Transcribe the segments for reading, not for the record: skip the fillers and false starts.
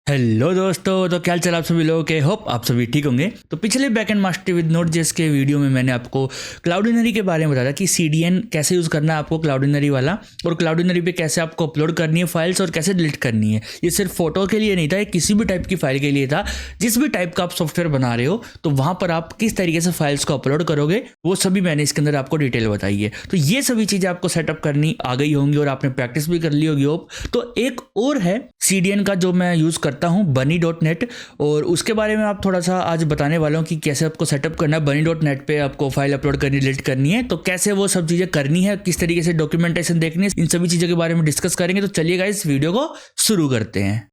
Hello दोस्तों, तो क्या हाल चाल आप सभी लोगों के। होप आप सभी ठीक होंगे। तो पिछले बैकएंड मास्टरी विद नोड.जेएस के वीडियो में मैंने आपको क्लाउडिनरी के बारे में बताया कि सीडीएन कैसे यूज़ करना है आपको क्लाउडिनरी वाला, और क्लाउडिनरी पे कैसे आपको अपलोड करनी है फाइल्स और कैसे डिलीट करनी है। ये सिर्फ फोटो के लिए नहीं था, ये किसी भी टाइप की फाइल के लिए था। जिस भी टाइप का आप सॉफ्टवेयर बना रहे हो तो वहाँ पर आप किस तरीके से फाइल्स को अपलोड करोगे वो सभी मैंने इसके अंदर आपको डिटेल बताई है। तो ये सभी चीज़ें आपको सेटअप करनी आ गई होंगी और आपने प्रैक्टिस भी कर ली होगी होप। तो एक और है सीडीएन का जो मैं यूज़ करता हूँ, bunny.net, और उसके बारे में आप थोड़ा सा आज बताने वाला हूँ कि कैसे आपको सेटअप करना है। bunny.net पे आपको फाइल अपलोड करनी, डिलीट करनी है, तो कैसे वो सब चीज़ें करनी है, किस तरीके से डॉक्यूमेंटेशन देखनी है, इन सभी चीज़ों के बारे में डिस्कस करेंगे। तो चलिए गाइस, इस वीडियो को शुरू करते हैं।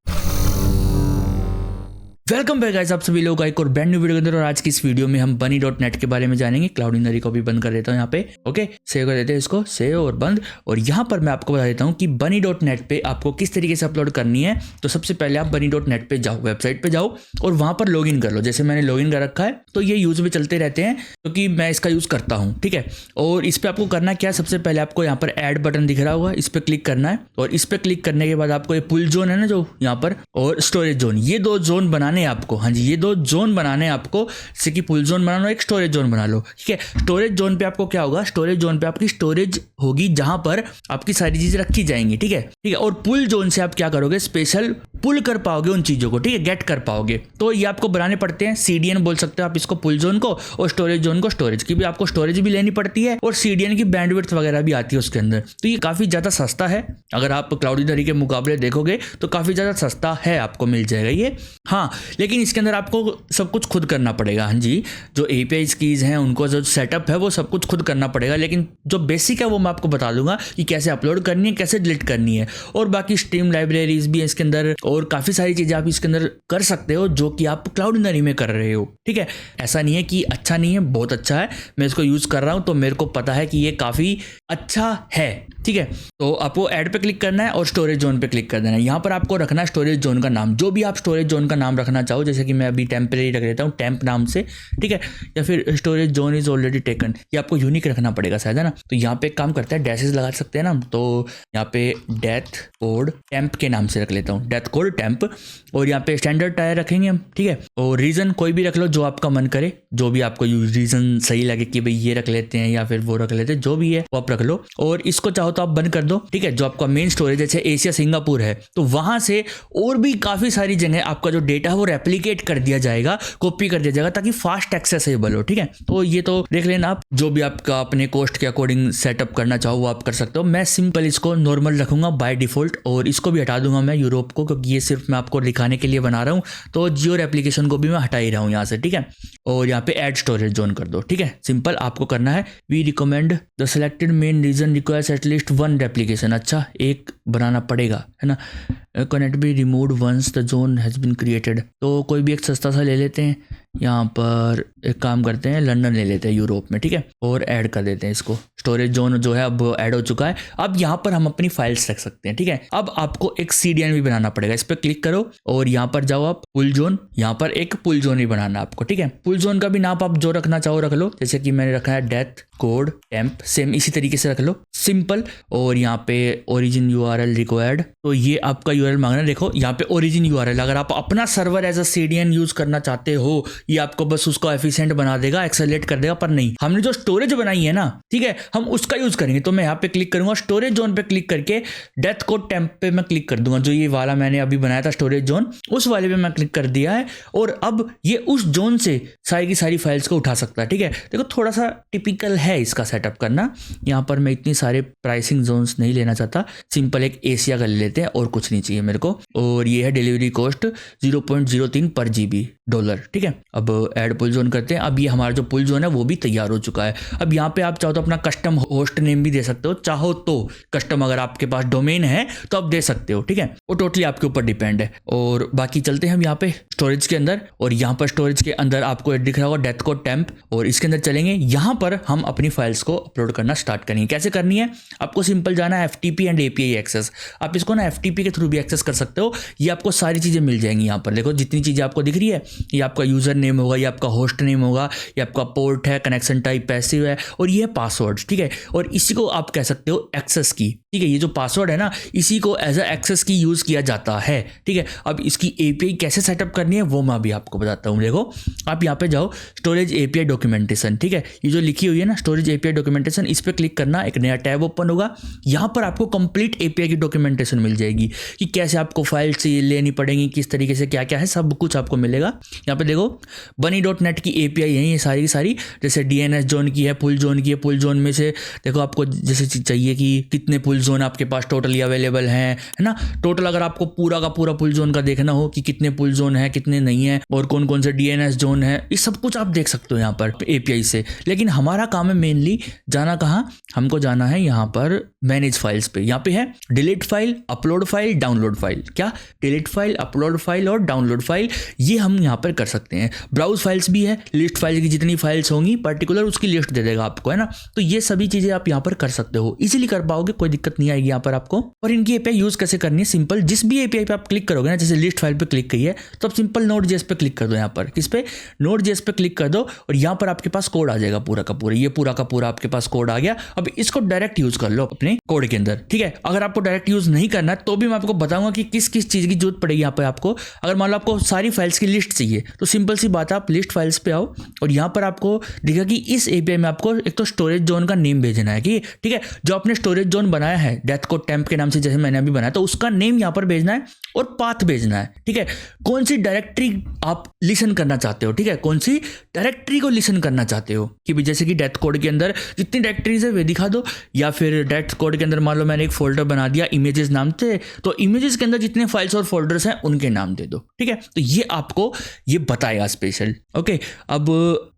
वेलकम बैक गाइस, आप सभी लोगों का एक और ब्रांड न्यू वीडियो के अंदर। और आज की इस वीडियो में हम bunny.net के बारे में जानेंगे। क्लाउडिनरी को भी बंद कर देता हूँ यहाँ पे, ओके, सेव कर देते हैं इसको, सेव और बंद। और यहाँ पर मैं आपको बता देता हूँ कि bunny.net पे आपको किस तरीके से अपलोड करनी है। तो सबसे पहले आप bunny.net पे जाओ, वेबसाइट पे जाओ और वहाँ पर लॉगिन कर लो। जैसे मैंने लॉगिन कर रखा है, तो ये यूज में चलते रहते हैं क्योंकि मैं इसका यूज़ करता हूँ, ठीक है। और इस पर आपको करना क्या, सबसे पहले आपको यहाँ पर ऐड बटन दिख रहा होगा, इस पर क्लिक करना है। और इस पर क्लिक करने के बाद आपको ये पुल जोन है ना जो यहाँ पर, और स्टोरेज जोन, ये दो जोन बनाने हैं आपको। हाँ जी, ये दो जोन बनाने हैं आपको। जैसे कि पुल जोन बना लो, एक स्टोरेज जोन बना लो, ठीक है। स्टोरेज जोन पे आपको क्या होगा, स्टोरेज जोन पे आपकी स्टोरेज होगी जहां पर आपकी सारी चीजें रखी जाएंगी, ठीक है, ठीक है। और पुल जोन से आप क्या करोगे, स्पेशल पुल कर पाओगे उन चीजों को, ठीक है, गेट कर पाओगे। तो ये आपको बनाने पड़ते हैं, सीडीएन बोल सकते हो आप इसको, पुल जोन को, और स्टोरेज जोन को। स्टोरेज की भी आपको स्टोरेज भी लेनी पड़ती है और सीडीएन की बैंडविड्थ वगैरह भी आती है उसके अंदर। तो ये काफी ज्यादा सस्ता है, अगर आप क्लाउडिनरी के मुकाबले देखोगे तो काफी ज्यादा सस्ता है, आपको मिल जाएगा ये। हाँ, लेकिन इसके अंदर आपको सब कुछ खुद करना पड़ेगा। हाँ जी, जो एपीआई कीज हैं उनको जो सेटअप है वो सब कुछ खुद करना पड़ेगा, लेकिन जो बेसिक है वो मैं आपको बता दूंगा कि कैसे अपलोड करनी है, कैसे डिलीट करनी है। और बाकी स्ट्रीम लाइब्रेरीज भी है इसके अंदर, और काफ़ी सारी चीज़ें आप इसके अंदर कर सकते हो जो कि आप क्लाउडिनरी में कर रहे हो, ठीक है। ऐसा नहीं है कि अच्छा नहीं है, बहुत अच्छा है। मैं इसको यूज़ कर रहा हूँ तो मेरे को पता है कि ये काफ़ी अच्छा है, ठीक है। तो आपको ऐड पे क्लिक करना है और स्टोरेज जोन पे क्लिक कर देना है। यहाँ पर आपको रखना है स्टोरेज जोन का नाम, जो भी आप स्टोरेज जोन का नाम रखना चाहो। जैसे कि मैं अभी टेम्परेरी रख देता हूँ, टेम्प नाम से, ठीक है, या फिर storage zone is already taken, ये आपको यूनिक रखना पड़ेगा शायद, है ना। तो यहाँ पे एक काम करते हैं, डैशेस लगा सकते हैं ना, तो यहाँ पे डेथ कोड टेम्प के नाम से रख लेता हूँ, डेथ कोड टेम्प। और यहाँ पे स्टैंडर्ड टायर रखेंगे हम, ठीक है। और रीजन कोई भी रख लो जो आपका मन करे, जो भी आपको रीजन सही लगे कि भाई ये रख लेते हैं या फिर वो रख लेते हैं, जो भी है वो आप रख लो। और इसको चाहो तो आप बंद कर दो, ठीक है। जो आपका मेन स्टोरेज जैसे एशिया सिंगापुर है, तो वहां से और भी काफी सारी जगह आपका जो डेटा है वो रेप्लिकेट कर दिया जाएगा, कॉपी कर दिया जाएगा, ताकि फास्ट एक्सेसिबल हो, ठीक है। तो ये तो देख लेना आप, जो भी आपका अपने कॉस्ट के अकॉर्डिंग सेटअप करना चाहो वो आप कर सकते हो। मैं सिंपल इसको नॉर्मल रखूंगा बाय डिफॉल्ट, और इसको भी हटा दूंगा मैं यूरोप को, क्योंकि ये सिर्फ मैं आपको दिखाने के लिए बना रहा हूँ। तो जियो एप्लीकेशन को भी मैं हटा ही रहा हूँ यहाँ से, ठीक है। और यहाँ पे ऐड स्टोरेज जोन कर दो, ठीक है। सिंपल आपको करना है, we recommend the selected main region requires at least one replication. अच्छा, एक बनाना पड़ेगा, है ना। Can be removed once the zone has been created. तो कोई भी एक सस्ता सा ले लेते हैं, यहाँ पर एक काम करते हैं, लंदन ले लेते हैं यूरोप में, ठीक है, और ऐड कर देते हैं इसको। स्टोरेज जोन जो है अब ऐड हो चुका है। अब यहाँ पर हम अपनी फाइल्स रख सकते हैं, ठीक है। अब आपको एक सीडीएन भी बनाना पड़ेगा, इस पर क्लिक करो और यहाँ पर जाओ आप, पुल जोन, यहाँ पर एक पुल जोन भी बनाना है आपको, ठीक है। पुल जोन का भी नाम आप जो रखना चाहो रख लो, जैसे कि मैंने रखा है डेथ कोड टेम्प, सेम इसी तरीके से रख लो, सिंपल। और यहाँ पे ओरिजिन यूआरएल रिक्वायर्ड, तो ये आपका यूआरएल मांगना, देखो यहाँ पे ओरिजिन यूआरएल। अगर आप अपना server as a CDN use करना चाहते हो, ये आपको बस उसको एफिशिएंट बना देगा, एक्सेलरेट कर देगा, पर नहीं, हमने जो स्टोरेज बनाई है ना, ठीक है, हम उसका यूज करेंगे। तो मैं यहाँ पे क्लिक करूंगा, स्टोरेज जोन पे क्लिक करके डेथ कोड टेम्प पे मैं क्लिक कर दूंगा, जो ये वाला मैंने अभी बनाया था स्टोरेज जोन, उस वाले पे मैं क्लिक कर दिया है। और अब ये उस जोन से सारी की सारी फाइल्स को उठा सकता है, ठीक है। देखो थोड़ा सा टिपिकल है इसका सेटअप करना। यहाँ पर मैं इतनी सारे प्राइसिंग जोन्स नहीं लेना चाहता, सिंपल एक एशिया का ले लेते हैं, और कुछ नहीं चाहिए मेरे को। और ये है डिलीवरी कॉस्ट 0.03 पर जीबी डॉलर, ठीक है। अब ऐड पुल जोन करते हैं। अब ये हमारा जो पुल जोन है वो भी तैयार हो चुका है। अब यहाँ पे आप चाहो तो अपना कस्टम होस्ट नेम भी दे सकते हो, चाहो तो कस्टम, अगर आपके पास डोमेन है तो आप दे सकते हो, ठीक है। वो टोटली आपके ऊपर डिपेंड है। और बाकी चलते हैं हम यहाँ पे स्टोरेज के अंदर, और यहाँ पर स्टोरेज के अंदर आपको दिख रहा होगा डेथ कोड टेम्प, और इसके अंदर चलेंगे। यहाँ पर हम अपनी फाइल्स को अपलोड करना स्टार्ट करेंगे। कैसे करनी है, आपको सिंपल जाना है FTP एंड API एक्सेस। आप इसको ना FTP के थ्रू भी एक्सेस कर सकते हो। ये आपको सारी चीज़ें मिल जाएंगी यहाँ पर। देखो जितनी चीज़ें आपको दिख रही है, ये आपका यूज़र नेम होगा, ये आपका होस्ट नेम होगा, ये आपका पोर्ट है, कनेक्शन टाइप पैसिव है, और ये है पासवर्ड, ठीक है। और इसी को आप कह सकते हो एक्सेस की, ठीक है। ये जो पासवर्ड है ना, इसी को एज अ एक्सेस की यूज़ किया जाता है, ठीक है। अब इसकी एपीआई कैसे सेटअप करनी है वो मैं अभी आपको बताता हूँ। देखो आप यहाँ पे जाओ, स्टोरेज एपीआई डॉक्यूमेंटेशन, ठीक है। ये जो लिखी हुई है ना स्टोरेज एपीआई डॉक्यूमेंटेशन, इस पर क्लिक करना, एक नया टैब ओपन होगा। यहाँ पर आपको कंप्लीट एपीआई की डॉक्यूमेंटेशन मिल जाएगी कि कैसे आपको फाइल से लेनी पड़ेगी, किस तरीके से क्या क्या है, सब कुछ आपको मिलेगा। यहाँ पे देखो bunny.net की एपीआई है ये सारी की सारी, जैसे डीएनएस जोन की है, फुल जोन की है। फुल जोन में से देखो आपको जैसे चाहिए कि कितने फुल जोन आपके पास टोटली अवेलेबल हैं, है ना। टोटल अगर आपको पूरा का पूरा फुल जोन का देखना हो कि कितने फुल जोन है, कितने नहीं है, और कौन कौन से डीएनएस जोन है, ये सब कुछ आप देख सकते हो यहाँ पर एपीआई से। लेकिन हमारा काम है मेनली जाना कहाँ, हमको जाना है यहाँ पर मैनेज फाइल्स पे। यहाँ पे है delete file, upload file, download file. क्या डिलीट फाइल, अपलोड फाइल और डाउनलोड फाइल, ये हम यहाँ पर कर सकते हैं। ब्राउज फाइल्स भी है, लिस्ट फाइल की जितनी फाइल्स होंगी पर्टिकुलर उसकी लिस्ट दे देगा आपको, है ना। तो ये सभी चीजें आप यहाँ पर कर सकते हो, इजीली कर पाओगे, कोई दिक्कत नहीं आएगी यहाँ पर आपको। और इनकी एपीआई यूज कैसे करनी है, सिंपल, जिस भी एपीआई पे आप क्लिक करोगे ना, जैसे लिस्ट फाइल पे क्लिक की है तो आप सिंपल Node.js पे क्लिक कर दो। यहाँ पर किस पे, Node.js पे क्लिक कर दो और यहाँ पर आपके पास कोड आ जाएगा पूरा का पूरा। ये पूरा का पूरा आपके पास कोड आ गया। अब इसको डायरेक्ट यूज कर लो अपने कोड के अंदर, ठीक है। अगर आपको डायरेक्ट यूज नहीं करना तो भी मैं आपको बताऊंगा कि किस किस चीज की जरूरत पड़ेगी यहाँ पे आपको। अगर मान लो आपको सारी फाइल्स की लिस्ट चाहिए तो सिंपल सी बात है, आप लिस्ट फाइल्स पे आओ और यहाँ पर आपको दिखेगा कि इस एपीआई में आपको एक तो स्टोरेज जोन का नेम भेजना है, कि ठीक है, जो आपने स्टोरेज जोन बनाया है डेथ कोड टेम्प के नाम से, जैसे मैंने अभी बनाया, तो उसका नेम यहाँ पर भेजना है और पाथ भेजना है, ठीक है। कौन सी डायरेक्टरी आप लिसन करना चाहते हो, ठीक है, कौन सी डायरेक्टरी को लिसन करना चाहते हो, कि भी जैसे कि डेथ कोड के अंदर जितनी डायरेक्टरीज है वे दिखा दो, या फिर डेथ कोड के अंदर मान लो मैंने एक फोल्डर बना दिया इमेजेस नाम से, तो इमेजेस के अंदर जितने फाइल्स और फोल्डर्स हैं उनके नाम दे दो, ठीक है। तो ये आपको ये बताएगा स्पेशल, ओके। अब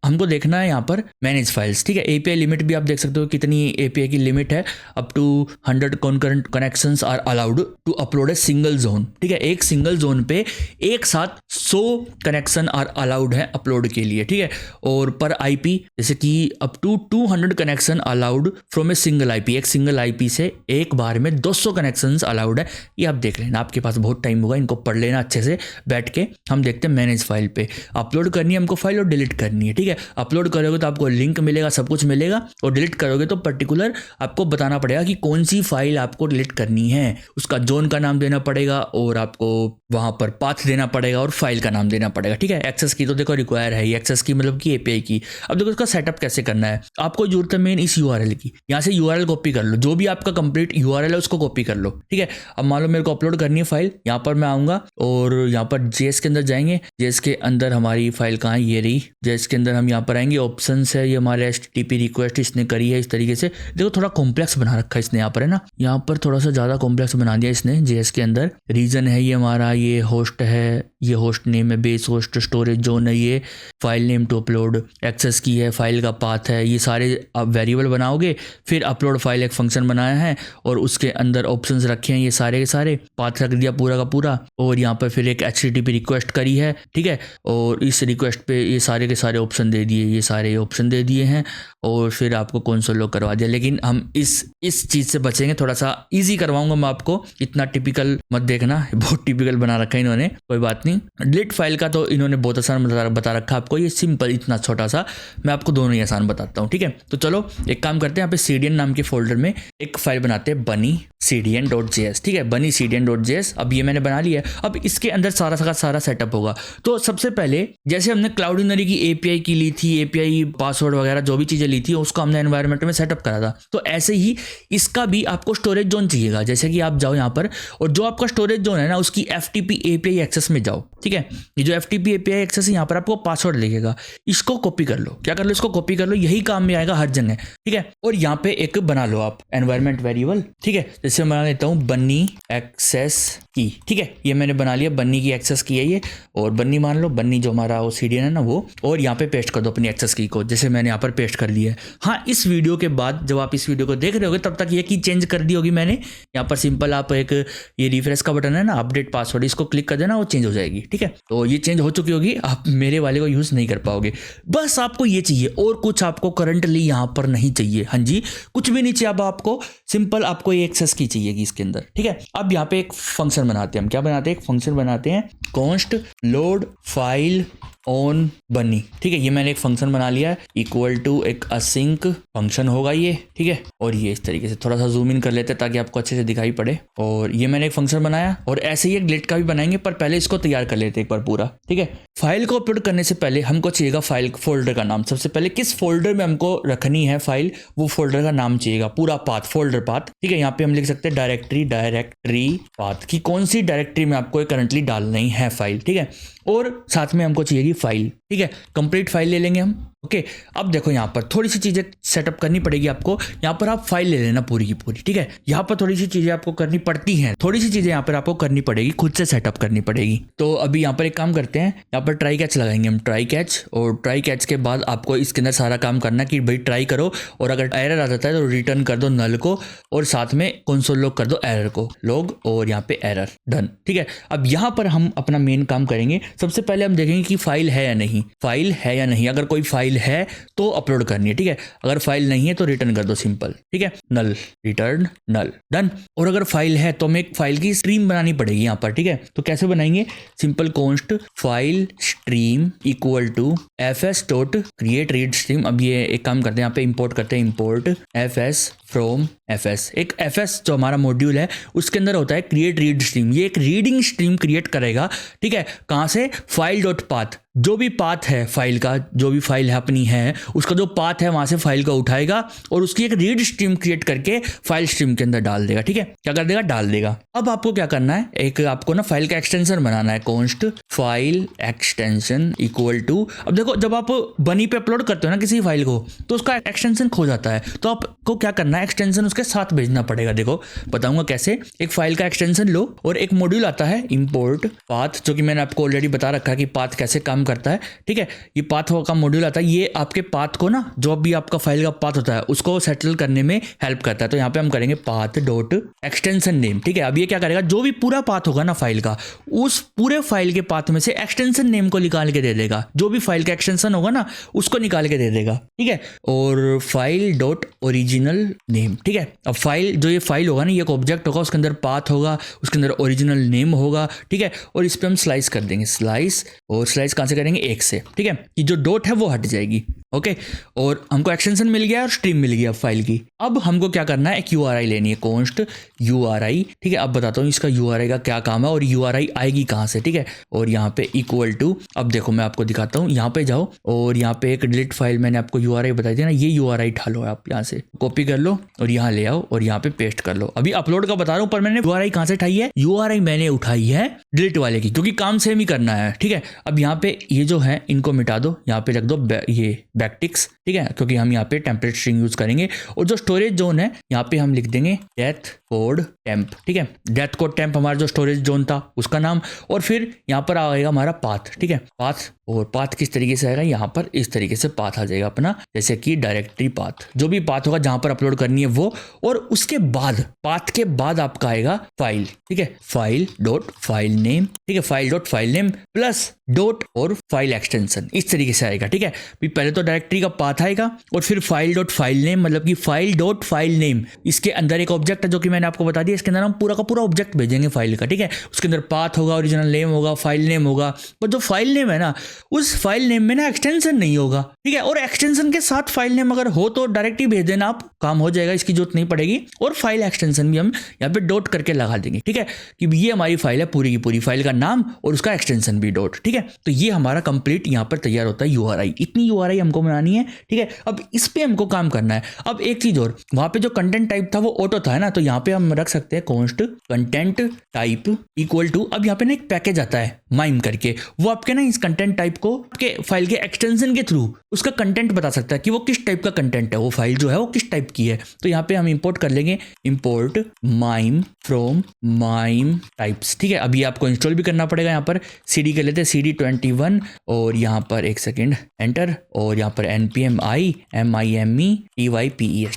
हमको देखना है यहाँ पर मैनेज फाइल्स, ठीक है। एपीआई लिमिट भी आप देख सकते हो कितनी एपीआई की लिमिट है, up to 100 concurrent connections are allowed to upload a single zone, ठीक है। एक सिंगल जोन पे एक साथ 100 कनेक्शन आर अलाउड है अपलोड के लिए, ठीक है। और पर आईपी जैसे कि up to 200 connection allowed from a single IP, एक सिंगल आईपी से एक बार में 200 कनेक्शंस अलाउड है। ये आप देख लेना, आपके पास बहुत टाइम होगा, इनको पढ़ लेना अच्छे से बैठ के। हम देखते हैं मैनेज फाइल पे, अपलोड करनी है हमको फाइल और डिलीट करनी है, ठीक है। अपलोड करोगे तो आपको लिंक मिलेगा, सब कुछ मिलेगा, और डिलीट करोगे तो पर्टिकुलर आपको बताना पड़ेगा कि कौन सी फाइल आपको डिलीट करनी है, उसका जोन का नाम देना पड़ेगा और आपको वहां पर पाथ देना पड़ेगा और फाइल का नाम देना पड़ेगा, ठीक है। एक्सेस की तो देखो रिक्वायर है, एक्सेस की मतलब कि एपीआई की। अब देखो इसका सेटअप कैसे करना है, आपको जरूरत है मेन इस यूआरएल की। यहाँ से यूआरएल कॉपी कर लो, जो भी आपका कंप्लीट यूआरएल है उसको कॉपी कर लो, ठीक है। अब मान लो मेरे को अपलोड करनी है फाइल, यहाँ पर मैं आऊंगा और यहाँ पर जेएस के अंदर जाएंगे। जेएस के अंदर हमारी फाइल कहाँ है, ये रही। जेएस के अंदर हम यहाँ पर आएंगे, ऑप्शन है ये हमारे HTTP रिक्वेस्ट इसने करी है इस तरीके से। देखो थोड़ा कॉम्प्लेक्स बना रखा है इसने यहाँ पर, है ना, यहाँ पर थोड़ा सा ज्यादा कॉम्प्लेक्स बना दिया इसने जेएस के अंदर। रीजन है ये हमारा, ये होस्ट है, ये होस्ट नेम है, बेस होस्ट, स्टोरेज जोन है, ये file name to upload, access key है, फाइल का पाथ है, ये सारे आप वेरिएबल बनाओगे। फिर अपलोड फाइल एक फंक्शन बनाया है और उसके अंदर ऑप्शंस रखे हैं, ये सारे के सारे पाथ रख दिया पूरा का पूरा। और यहाँ पर फिर एक HTTP रिक्वेस्ट करी है, ठीक है, और इस रिक्वेस्ट पे ये सारे के सारे ऑप्शन दे दिए, ये सारे ऑप्शन दे दिए हैं, और फिर आपको कंसोल लॉग करवा दिया। लेकिन हम इस चीज़ से बचेंगे, थोड़ा सा इजी करवाऊंगा मैं आपको, इतना टिपिकल मत देखना, बहुत टिपिकल बना रखा है इन्होंने, कोई बात नहीं। डिलीट फाइल का तो इन्होंने बहुत आसान बता रखा आपको, ये सिंपल इतना छोटा सा, मैं आपको दोनों ही आसान बताता हूँ, ठीक है। तो चलो एक काम करते हैं, यहाँ पे cdn नाम के फोल्डर में एक फाइल बनाते हैं bunny cdn.js, ठीक है, bunny cdn.js। अब ये मैंने बना लिया है। अब इसके अंदर सारा सेटअप होगा। तो सबसे पहले जैसे हमने क्लाउडीनरी की एपीआई की ली थी, एपीआई पासवर्ड वगैरह जो भी चीजें ली थी उसको हमने एनवायरनमेंट में सेटअप करा था, तो ऐसे ही इसका भी आपको स्टोरेज जोन चाहिएगा। जैसे कि आप जाओ यहाँ पर और जो आपका स्टोरेज जोन है ना उसकी FTP API एक्सेस में जाओ, ठीक है। ये जो FTP API एक्सेस है यहाँ पर आपको पासवर्ड लिखेगा, इसको कॉपी कर लो। क्या कर लो, इसको कॉपी कर लो, यही काम में आएगा हर जगह, ठीक है। और यहाँ पे एक बना लो आप एनवायरनमेंट वेरिएबल, ठीक है। जैसे मैं लेता हूँ bunny एक्सेस की, ठीक है, ये मैंने बना लिया, bunny की एक्सेस की है ये, और bunny मान लो, bunny जो हमारा वो CDN है ना वो, और यहाँ पे पेस्ट कर दो अपनी एक्सेस की को, जैसे मैंने यहाँ पर पेस्ट कर दिया है। हाँ, इस वीडियो के बाद जब आप इस वीडियो को देख रहे होगे तब तक ये की चेंज कर दी होगी मैंने। यहाँ पर सिंपल आप एक ये रिफ्रेश का बटन है ना, अपडेट पासवर्ड, इसको क्लिक कर देना, वो चेंज हो जाएगी, ठीक है। तो ये चेंज हो चुकी होगी, आप मेरे वाले को यूज नहीं कर पाओगे। बस आपको ये चाहिए और कुछ आपको करंटली यहाँ पर नहीं चाहिए। हाँ जी, कुछ भी नहीं चाहिए। अब आपको सिंपल आपको ये एक्सेस की चाहिएगी इसके अंदर, ठीक है। अब यहाँ पे पे एक फंक्शन बनाते हैं हम, क्या बनाते हैं, एक फंक्शन बनाते हैं const लोड फाइल ऑन बनी। ठीक है, ये मैंने एक फंक्शन बना लिया है, इक्वल टू एक असिंक फंक्शन होगा ये। ठीक है, और ये इस तरीके से थोड़ा सा जूम इन कर लेते हैं ताकि आपको अच्छे से दिखाई पड़े। और ये मैंने एक फंक्शन बनाया, और ऐसे ही एक ग्लिट का भी बनाएंगे, पर पहले इसको तैयार कर लेते हैं एक बार पूरा। ठीक है, फाइल को अपलोड करने से पहले हमको चाहिएगा फाइल फोल्डर का नाम। सबसे पहले किस फोल्डर में हमको रखनी है फाइल, वो फोल्डर का नाम चाहिएगा, पूरा पाथ, फोल्डर पाथ। ठीक है, यहाँ पे हम लिख सकते हैं डायरेक्टरी पाथ, की कौन सी डायरेक्टरी में आपको करंटली डालनी है फाइल। ठीक है, और साथ में हमको चाहिए फाइल। ठीक है, कंप्लीट फाइल ले लेंगे हम। ओके, अब देखो यहाँ पर थोड़ी सी चीजें सेटअप करनी पड़ेगी आपको। यहाँ पर आप फाइल ले लेना पूरी की पूरी। ठीक है, यहाँ पर थोड़ी सी चीजें आपको करनी पड़ती हैं, थोड़ी सी चीजें यहाँ पर आपको करनी पड़ेगी, खुद से सेटअप करनी पड़ेगी। तो अभी यहाँ पर एक काम करते हैं, यहाँ पर ट्राई कैच लगाएंगे हम, ट्राई कैच। और ट्राई कैच के बाद आपको इसके अंदर सारा काम करना कि भाई ट्राई करो, और अगर एरर आ जाता है तो रिटर्न कर दो नल को, और साथ में कंसोल लॉग कर दो एरर को, लॉग और यहाँ पे एरर, डन। ठीक है, अब यहाँ पर हम अपना मेन काम करेंगे। सबसे पहले हम देखेंगे कि फाइल है या नहीं, फाइल है या नहीं। अगर कोई फाइल है तो अपलोड करनी है। ठीक है, अगर फाइल नहीं है तो रिटर्न कर दो सिंपल। ठीक है, नल, रिटर्न नल, डन। और अगर फाइल है तो हमें एक फाइल की स्ट्रीम बनानी पड़ेगी यहाँ पर। ठीक है, तो कैसे बनाएंगे, simple const file stream equal to fs dot create read stream. अब ये एक काम करते हैं, यहाँ पे इंपोर्ट करते हैं, इंपोर्ट fs फ्रॉम fs। एक fs जो हमारा मॉड्यूल है उसके अंदर होता है क्रिएट रीड स्ट्रीम, ये एक रीडिंग स्ट्रीम क्रिएट करेगा। ठीक है, कहाँ से, फाइल डॉट पाथ, जो भी पाथ है फाइल का, जो भी फाइल है अपनी है उसका जो पाथ है वहां से फाइल का उठाएगा और उसकी एक रीड स्ट्रीम क्रिएट करके फाइल स्ट्रीम के अंदर डाल देगा। ठीक है, क्या कर देगा, डाल देगा। अब आपको क्या करना है, एक आपको ना फाइल का एक्सटेंशन बनाना है, const file extension equal to. अब देखो जब आप बनी पे अपलोड करते हो ना किसी फाइल को तो उसका एक्सटेंशन खो जाता है, तो आपको क्या करना है, एक्सटेंशन उसके साथ भेजना पड़ेगा। देखो बताऊंगा कैसे। एक फाइल का एक्सटेंशन लो और एक मॉड्यूल आता है इंपोर्ट पाथ, जो कि मैंने आपको ऑलरेडी बता रखा है कि पाथ कैसे काम करता है। ठीक है, ये पाथ का मॉड्यूल आता है, ये आपके पाथ को ना, जो भी आपका फाइल का पाथ होता है उसको सेटल करने में हेल्प करता है। तो यहाँ पे हम करेंगे पाथ डॉट एक्सटेंशन नेम। ठीक है, अब ये क्या करेगा, जो भी पूरा पाथ होगा ना फाइल का, उस पूरे फाइल के पाथ में से एक्सटेंशन नेम को निकाल के दे देगा, जो भी फाइल का एक्सटेंशन होगा ना उसको निकाल के दे देगा। ठीक है, और फाइल डॉट ओरिजिनल नेम। ठीक है, अब फाइल, जो ये फाइल होगा ना, ये एक ऑब्जेक्ट होगा, उसके अंदर पाथ होगा, उसके अंदर ओरिजिनल नेम होगा। ठीक है, और इस पे हम स्लाइस कर देंगे, स्लाइस। और स्लाइस कहाँ से करेंगे, एक से। ठीक है, ये जो डॉट है वो हट जाएगी। ओके, और हमको एक्सटेंशन मिल गया और स्ट्रीम मिल गया फाइल की। अब हमको क्या करना है, एक URI लेनी है, कॉन्स्ट URI। ठीक है, अब बताता हूँ इसका URI का क्या काम है और URI आएगी कहाँ से। ठीक है, और यहाँ पे इक्वल टू, अब देखो मैं आपको दिखाता हूँ, यहाँ पे जाओ और यहाँ पे एक डिलीट फाइल मैंने आपको URI बताई थी ना, ये URI उठा लो, आप यहाँ से कॉपी कर लो और यहाँ ले आओ और यहाँ पे पेस्ट कर लो। अभी अपलोड का बता रहा हूँ, पर मैंने URI कहाँ से उठाई है, URI मैंने उठाई है डिलीट वाले की, क्योंकि काम सेम ही करना है। ठीक है, अब यहाँ पे ये जो है इनको मिटा दो, यहाँ पे रख दो ये बैकटिक्स। ठीक है, क्योंकि हम यहाँ पे टेम्पलेट स्ट्रिंग यूज करेंगे। और जो स्टोरेज जोन है यहाँ पे हम लिख देंगे डेथ कोड टेम्प। ठीक है, डेथ कोड टेम्प हमारा जो स्टोरेज जोन था उसका नाम। और फिर यहाँ पर आएगा हमारा पाथ। ठीक है, पाथ, और पाथ किस तरीके से आएगा, यहाँ पर इस तरीके से पाथ आ जाएगा अपना, जैसे कि डायरेक्टरी पाथ, जो भी पाथ होगा जहां पर अपलोड करनी है वो। और उसके बाद पाथ के बाद आपका आएगा फाइल। ठीक है, फाइल डॉट फाइल नेम। ठीक है, file dot file name plus dot और फाइल एक्सटेंशन, इस तरीके से आएगा। ठीक है, पहले तो डायरेक्टरी का पाथ आएगा और फिर फाइल डॉट फाइल नेम, मतलब कि फाइल डॉट फाइल नेम। इसके अंदर एक ऑब्जेक्ट है जो कि मैंने आपको बता दिया, इसके अंदर हम पूरा का पूरा ऑब्जेक्ट भेजेंगे फाइल का। ठीक है, उसके अंदर पाथ होगा, ओरिजिनल नेम होगा, फाइल नेम होगा। पर जो फाइल नेम है ना, उस फाइल नेम में ना एक्सटेंशन नहीं होगा। ठीक है, और एक्सटेंशन के साथ फाइल नेम अगर हो तो डायरेक्टली भेज देना, आप काम हो जाएगा, इसकी जरूरत नहीं पड़ेगी। और फाइल एक्सटेंशन भी हम यहाँ पे डॉट करके लगा देंगे। ठीक है, कि ये हमारी फाइल है, पूरी की पूरी फाइल का नाम और उसका एक्सटेंशन भी डॉट। ठीक है, तो ये हमारा कंप्लीट यहाँ पर तैयार होता है URI। इतनी URI हमको बनानी है। ठीक है, अब इस पे हमको काम करना है। अब एक चीज और, वहां पे जो कंटेंट टाइप था वो ऑटो था ना, तो यहाँ पे हम रख सकते हैं const content type equal to. अब यहाँ पे ना एक पैकेज आता है माइम करके, वो आपके ना इस कंटेंट टाइप को आपके फाइल के एक्सटेंशन के थ्रू उसका कंटेंट बता सकता है कि वो किस टाइप का कंटेंट है, वो फाइल जो है वो किस टाइप की है। तो यहाँ पे हम इंपोर्ट कर लेंगे, import mime from mime types. ठीक है, अभी आपको इंस्टॉल भी करना पड़ेगा। यहाँ पर CD कर लेते हैं, CD21, और यहाँ पर एक सेकेंड एंटर, और यहाँ पर npm i myme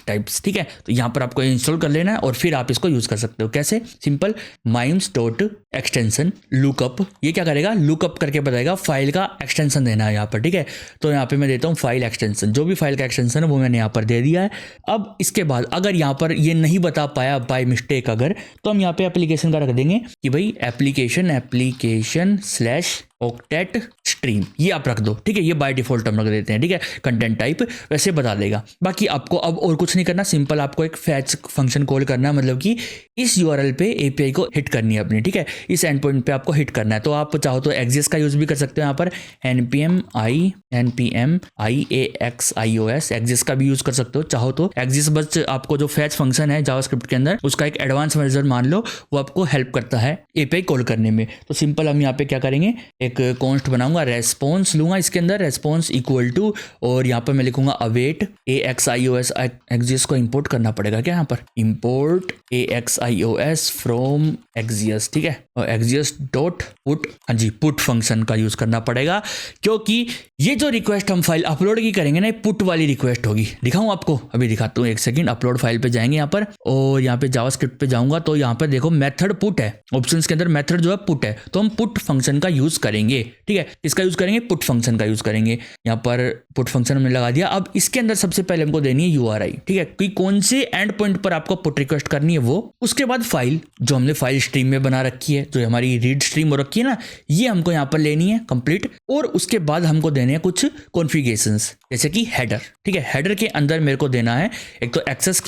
types। ठीक है, तो यहाँ पर आपको इंस्टॉल कर लेना है और फिर आप इसको यूज कर सकते हो। कैसे? Simple, mimes dot extension lookup, ये क्या करेगा, लुकअप करके बताएगा फाइल का एक्सटेंशन देना है यहाँ पर, ठीक है। तो यहाँ पे मैं देता हूँ फाइल एक्सटेंशन, जो भी फाइल का एक्सटेंशन है वो मैंने यहाँ पर दे दिया है। अब इसके बाद अगर यहाँ पर ये नहीं बता पाया बाय मिस्टेक अगर, तो हम यहाँ पे एप्लीकेशन का रख देंगे कि भाई एप्लीकेशन स्लैश ऑक्टेट स्ट्रीम, ये आप रख दो, ठीक है। ये बाय डिफॉल्ट हम रख देते हैं, ठीक है। कंटेंट टाइप वैसे बता देगा। बाकी आपको अब और कुछ नहीं करना, सिंपल आपको एक फैच फंक्शन कॉल करना है, मतलब कि इस यूआरएल पे एपीआई को हिट करनी है अपनी, ठीक है। इस एंड पॉइंट पे आपको हिट करना है। तो आप चाहो तो एक्सिस का यूज भी कर सकते हो यहाँ पर, npm IAXIOS, एक्सिस का भी यूज कर सकते हो चाहो तो। एक्सिस बस आपको जो फैच फंक्शन है जावास्क्रिप्ट के अंदर, उसका एक एडवांस वर्जन मान लो, वो आपको हेल्प करता है एपीआई कॉल करने में। तो सिंपल हम यहाँ पे क्या करेंगे, एक कॉन्स्ट बनाऊंगा, रेस्पॉन्स लूंगा इसके अंदर, रेस्पॉन्स इक्वल टू, और यहाँ पर मैं लिखूंगा अवेट AXIOS, एक्सिस को इंपोर्ट करना पड़ेगा क्या यहाँ पर, इंपोर्ट AXIOS फ्रॉम एक्सिस, ठीक है। और एक्सिस डॉट पुट, हाँ जी, पुट फंक्शन का यूज करना पड़ेगा, क्योंकि ये जो रिक्वेस्ट हम फाइल अपलोड की करेंगे ना, पुट वाली रिक्वेस्ट होगी। दिखाऊं आपको, अभी दिखाता हूँ, एक सेकंड। अपलोड फाइल पे जाएंगे यहाँ पर, और यहाँ पे जावास्क्रिप्ट पे जाऊंगा तो यहाँ पर देखो मेथड पुट है, ऑप्शंस के अंदर मेथड जो है पुट है, तो हम पुट फंक्शन का यूज करेंगे, ठीक है। इसका यूज करेंगे, पुट फंक्शन का यूज करेंगे। यहाँ पर पुट फंक्शन हमने लगा दिया। अब इसके अंदर सबसे पहले हमको देनी है URI, ठीक है, कि कौन से एंड पॉइंट पर आपको पुट रिक्वेस्ट करनी है वो। उसके बाद फाइल जो हमने फाइल स्ट्रीम में बना रखी है, जो हमारी रीड स्ट्रीम हो रखी है ना, ये हमको यहाँ पर लेनी है कंप्लीट। और उसके बाद हमको देने हैं कुछ कॉन्फ़िगरेशंस, जैसे कि हेडर, ठीक है। हेडर के अंदर मेरे को देना है एक तो एक्सेस